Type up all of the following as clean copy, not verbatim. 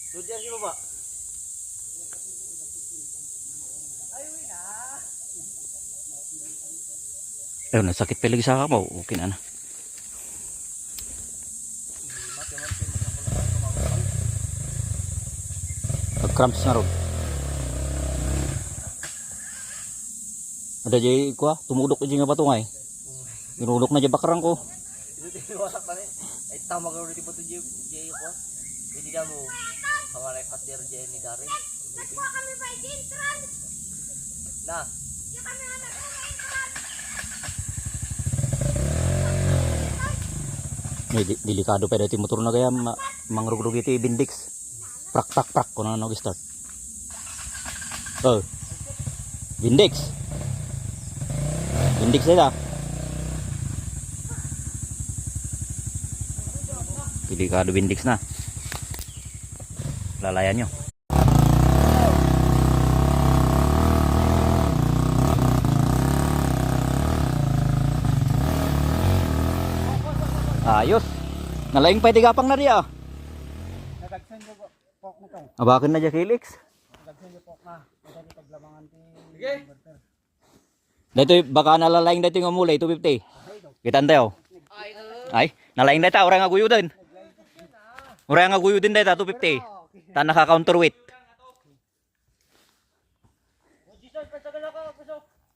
Tudiyan si baba. Ayun, nasakit pa lagi sa kabaw. Okay na na. Nag-cramps na ron. Ada jay ko tumudok jay nga batungay. Tinudok na jay bakarang ko. Itu tiniwasak na ni. Ay tama ka rin po ito jay ko. Hindi ka mo. Kamalay katir jay ni Darin. Kami ba entrance? Na. Yung kami nga nag-entrance. May delikado pa dito motor na kaya mangrugurug iti bindix. Prak prak prak kuno na start. Oh. Bindix. Bindix na. Delikado bindix na. Lalayan nyo. Ayos. Nalaing pa itigapang na diya. Nadagsan niyo pok na to. Abakin na diya Felix. Nadagsan niyo pok na. Madali paglamangan ti. Sige. Dito baka nalalaing dito yung mulay 250. Kitaan tayo. Ay, nalaing dito orang aguyo din. Orang aguyo din dito 250. Ta naka-counterweight.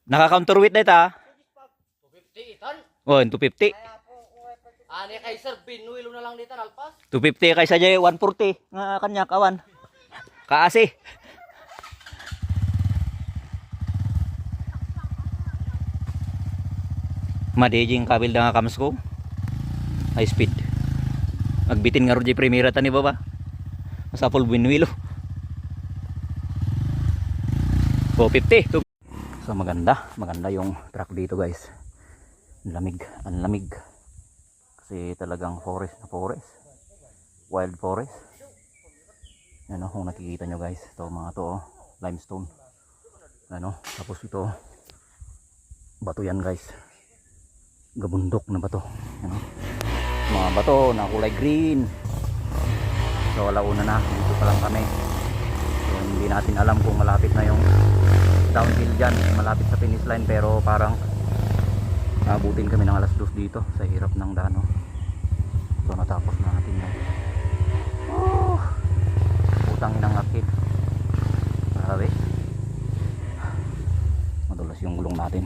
Naka-counterweight dito. 250 itan. Oh, 250. Ani kay Sir Binuilo na lang dito alpas. 250 kaysa jay 140 nga kanya kawan. Kaasi. Madejing kabil nga kams ko. High speed. Magbitin nga ro jay primera tani baba. Masapol Binuilo. 250. So maganda yung truck dito guys. Ang lamig. Kasi talagang forest na forest. Wild forest. Ano kung nakikita nyo guys. Ito mga to limestone. Ano, tapos ito bato yan guys. Gabundok na bato. Ano, mga bato na kulay green. So alauna na. Dito pa lang kami. So hindi natin alam kung malapit na yung downhill dyan. Malapit sa finish line pero parang abutin kami ng alas 2 dito sa hirap ng dano. So natapos na natin yung utang inang akid. Grabe. Madulas yung gulong natin.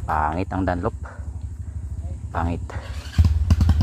Pangit ang Dunlop. Pangit.